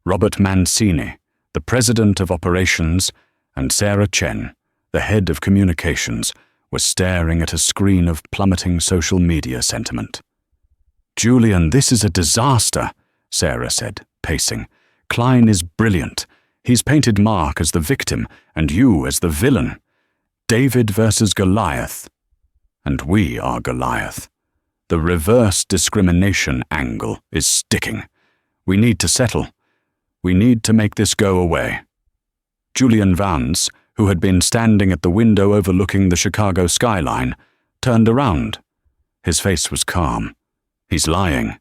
Robert Mancini, the president of operations, and Sarah Chen, the head of communications, were staring at a screen of plummeting social media sentiment. Julian, this is a disaster, Sarah said, pacing. Klein is brilliant. He's painted Mark as the victim and you as the villain. David versus Goliath. And we are Goliath. The reverse discrimination angle is sticking. We need to settle. We need to make this go away. Julian Vance, who had been standing at the window overlooking the Chicago skyline, turned around. His face was calm. He's lying.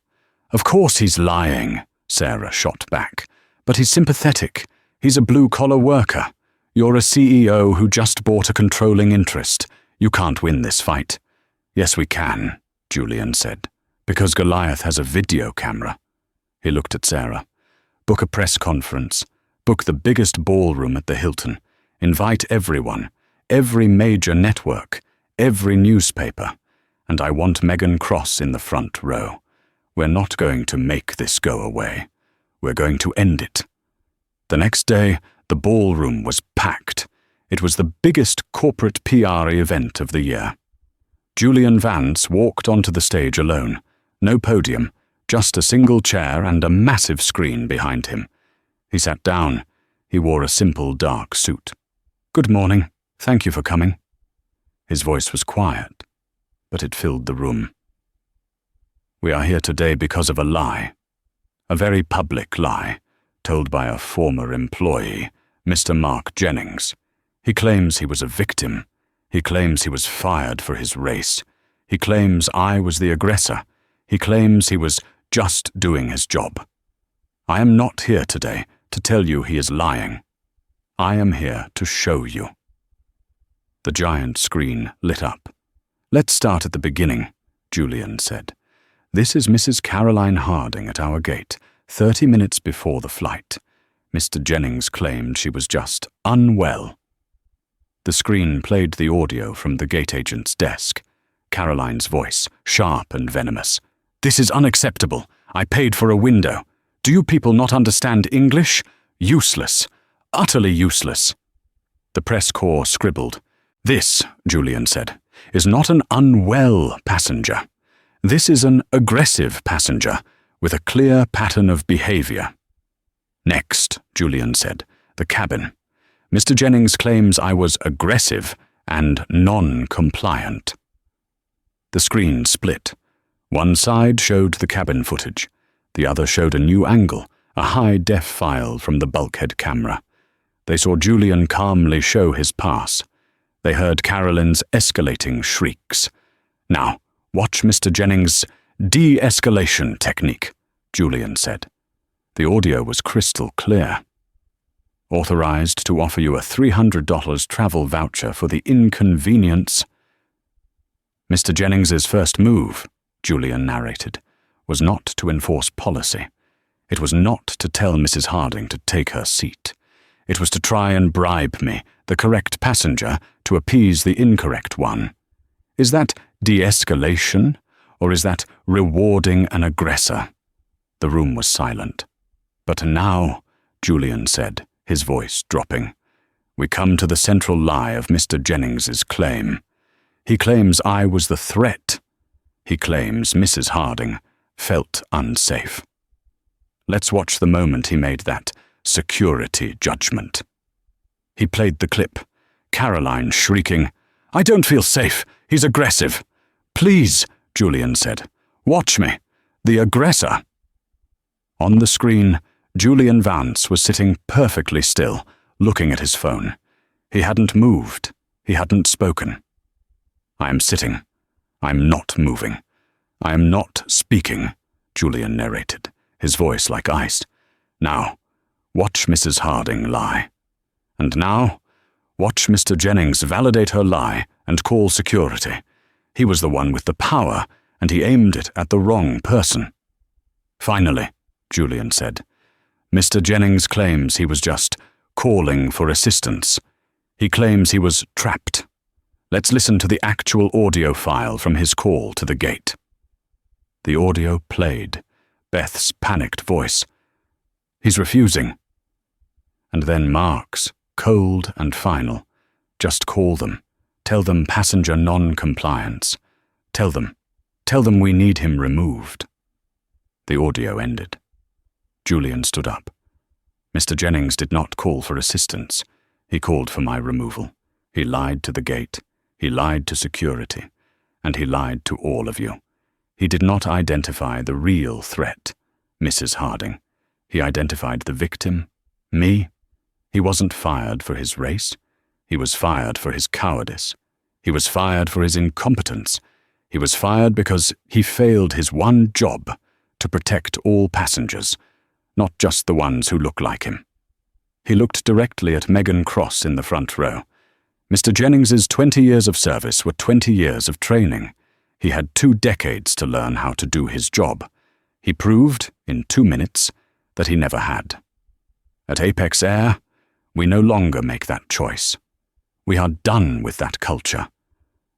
Of course he's lying, Sarah shot back. But he's sympathetic. He's a blue-collar worker. You're a CEO who just bought a controlling interest. You can't win this fight. Yes, we can, Julian said, because Goliath has a video camera. He looked at Sarah. Book a press conference. Book the biggest ballroom at the Hilton. Invite everyone, every major network, every newspaper. And I want Megan Cross in the front row. We're not going to make this go away. We're going to end it. The next day, the ballroom was packed. It was the biggest corporate PR event of the year. Julian Vance walked onto the stage alone. No podium, just a single chair and a massive screen behind him. He sat down. He wore a simple dark suit. Good morning. Thank you for coming. His voice was quiet, but it filled the room. We are here today because of a lie. A very public lie, told by a former employee, Mr. Mark Jennings. He claims he was a victim. He claims he was fired for his race. He claims I was the aggressor. He claims he was just doing his job. I am not here today to tell you he is lying. I am here to show you." The giant screen lit up. "Let's start at the beginning," Julian said. "This is Mrs. Caroline Harding at our gate, 30 minutes before the flight. Mr. Jennings claimed she was just unwell." The screen played the audio from the gate agent's desk. Caroline's voice, sharp and venomous. "This is unacceptable. I paid for a window. Do you people not understand English? Useless. Utterly useless." The press corps scribbled. "This," Julian said, "is not an unwell passenger. This is an aggressive passenger with a clear pattern of behavior." "Next," Julian said, "the cabin. Mr. Jennings claims I was aggressive and non-compliant." The screen split. One side showed the cabin footage. The other showed a new angle, a high-def file from the bulkhead camera. They saw Julian calmly show his pass. They heard Caroline's escalating shrieks. "Now, watch Mr. Jennings' de-escalation technique," Julian said. The audio was crystal clear. "Authorized to offer you a $300 travel voucher for the inconvenience." Mr. Jennings's first move, Julian narrated, was not to enforce policy. It was not to tell Mrs. Harding to take her seat. It was to try and bribe me, the correct passenger, to appease the incorrect one. Is that de-escalation, or is that rewarding an aggressor? The room was silent. "But now," Julian said, his voice dropping, "we come to the central lie of Mr. Jennings's claim. He claims I was the threat. He claims Mrs. Harding felt unsafe. Let's watch the moment he made that security judgment." He played the clip, Caroline shrieking, "I don't feel safe. He's aggressive." "Please," Julian said, "watch me. The aggressor." On the screen, Julian Vance was sitting perfectly still, looking at his phone. He hadn't moved. He hadn't spoken. "I am sitting. I am not moving. I am not speaking," Julian narrated, his voice like ice. "Now, watch Mrs. Harding lie. And now, watch Mr. Jennings validate her lie and call security. He was the one with the power, and he aimed it at the wrong person." "Finally," Julian said, "Mr. Jennings claims he was just calling for assistance. He claims he was trapped. Let's listen to the actual audio file from his call to the gate." The audio played, Beth's panicked voice. "He's refusing." And then Mark's, cold and final. "Just call them. Tell them passenger non-compliance. Tell them we need him removed." The audio ended. Julian stood up. "Mr. Jennings did not call for assistance. He called for my removal. He lied to the gate. He lied to security. And he lied to all of you. He did not identify the real threat, Mrs. Harding. He identified the victim, me. He wasn't fired for his race. He was fired for his cowardice. He was fired for his incompetence. He was fired because he failed his one job, to protect all passengers, not just the ones who look like him." He looked directly at Megan Cross in the front row. Mr. Jennings's 20 years of service were 20 years of training. He had 2 decades to learn how to do his job. He proved, in 2 minutes, that he never had. At Apex Air, we no longer make that choice. We are done with that culture.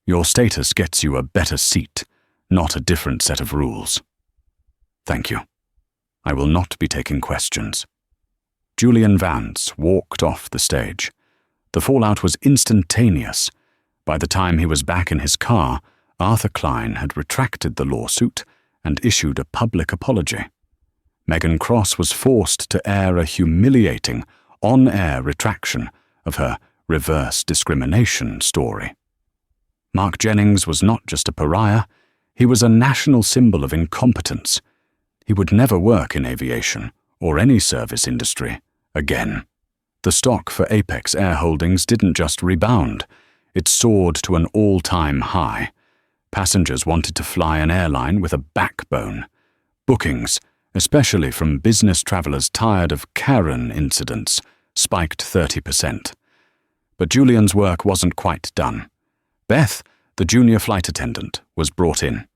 Your status gets you a better seat, not a different set of rules. Thank you. I will not be taking questions. Julian Vance walked off the stage. The fallout was instantaneous. By the time he was back in his car, Arthur Klein had retracted the lawsuit and issued a public apology. Megan Cross was forced to air a humiliating, on-air retraction of her reverse discrimination story. Mark Jennings was not just a pariah, he was a national symbol of incompetence. He would never work in aviation or any service industry again. The stock for Apex Air Holdings didn't just rebound, it soared to an all-time high. Passengers wanted to fly an airline with a backbone. Bookings, especially from business travelers tired of Karen incidents, spiked 30%. But Julian's work wasn't quite done. Beth, the junior flight attendant, was brought in.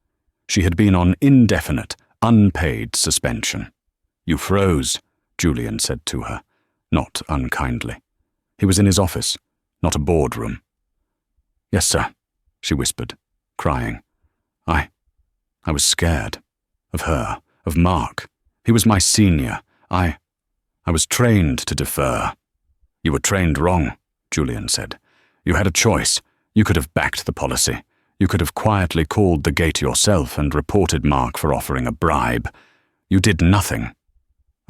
She had been on indefinite, unpaid suspension. "You froze," Julian said to her, not unkindly. He was in his office, not a boardroom. "Yes, sir," she whispered, crying. I was scared. Of her, of Mark. He was my senior. I was trained to defer." "You were trained wrong," Julian said. "You had a choice. You could have backed the policy. You could have quietly called the gate yourself and reported Mark for offering a bribe. You did nothing."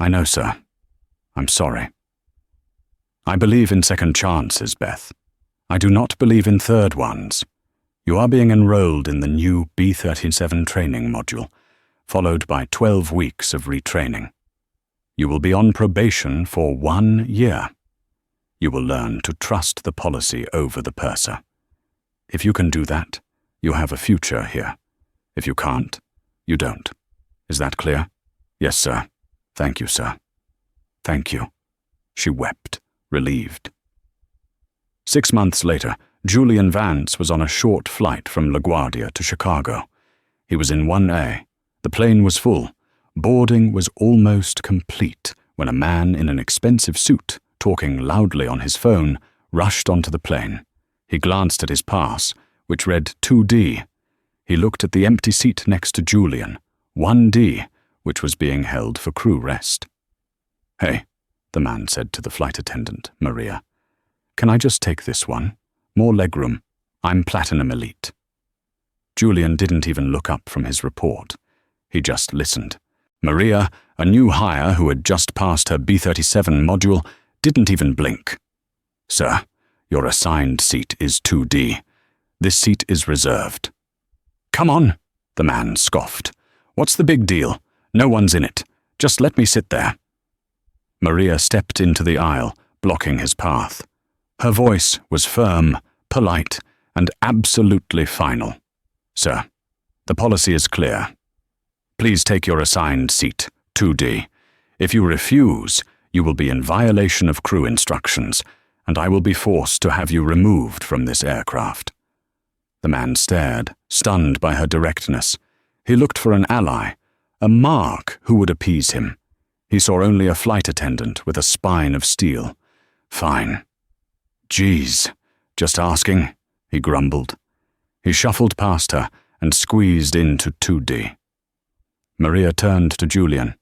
"I know, sir. I'm sorry." "I believe in second chances, Beth. I do not believe in third ones. You are being enrolled in the new B-37 training module, followed by 12 weeks of retraining. You will be on probation for 1 year. You will learn to trust the policy over the purser. If you can do that, you have a future here. If you can't, you don't. Is that clear?" "Yes, sir. Thank you, sir." "Thank you." She wept, relieved. 6 months later, Julian Vance was on a short flight from LaGuardia to Chicago. He was in 1A. The plane was full. Boarding was almost complete when a man in an expensive suit, talking loudly on his phone, rushed onto the plane. He glanced at his pass, which read 2D. He looked at the empty seat next to Julian, 1D, which was being held for crew rest. "Hey," the man said to the flight attendant, Maria. "Can I just take this one? More legroom. I'm Platinum Elite." Julian didn't even look up from his report. He just listened. Maria, a new hire who had just passed her B-37 module, didn't even blink. "Sir, your assigned seat is 2D. This seat is reserved." "Come on," the man scoffed. "What's the big deal? No one's in it. Just let me sit there." Maria stepped into the aisle, blocking his path. Her voice was firm, polite, and absolutely final. "Sir, the policy is clear. Please take your assigned seat, 2D. If you refuse, you will be in violation of crew instructions, and I will be forced to have you removed from this aircraft." The man stared, stunned by her directness. He looked for an ally, a Mark who would appease him. He saw only a flight attendant with a spine of steel. "Fine." "Geez, just asking," he grumbled. He shuffled past her and squeezed into 2D. Maria turned to Julian.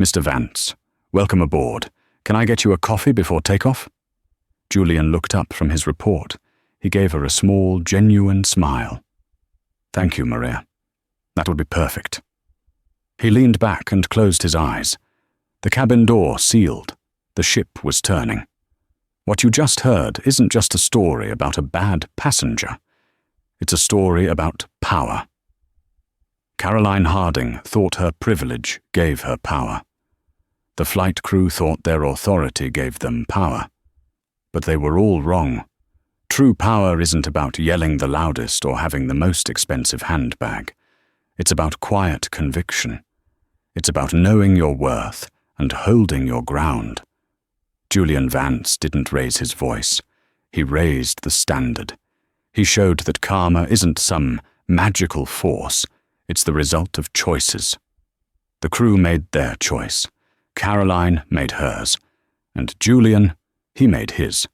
"Mr. Vance, welcome aboard. Can I get you a coffee before takeoff?" Julian looked up from his report. He gave her a small, genuine smile. "Thank you, Maria. That would be perfect." He leaned back and closed his eyes. The cabin door sealed. The ship was turning. What you just heard isn't just a story about a bad passenger. It's a story about power. Caroline Harding thought her privilege gave her power. The flight crew thought their authority gave them power. But they were all wrong. True power isn't about yelling the loudest or having the most expensive handbag. It's about quiet conviction. It's about knowing your worth and holding your ground. Julian Vance didn't raise his voice. He raised the standard. He showed that karma isn't some magical force. It's the result of choices. The crew made their choice. Caroline made hers. And Julian, he made his.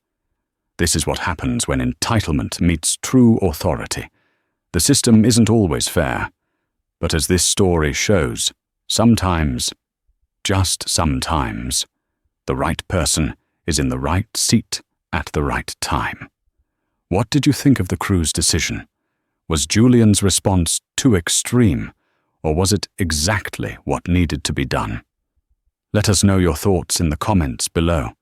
This is what happens when entitlement meets true authority. The system isn't always fair. But as this story shows, sometimes, just sometimes, the right person is in the right seat at the right time. What did you think of the crew's decision? Was Julian's response too extreme, or was it exactly what needed to be done? Let us know your thoughts in the comments below.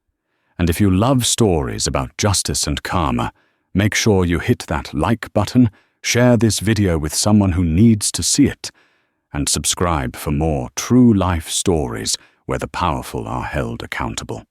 And if you love stories about justice and karma, make sure you hit that like button, share this video with someone who needs to see it, and subscribe for more true life stories where the powerful are held accountable.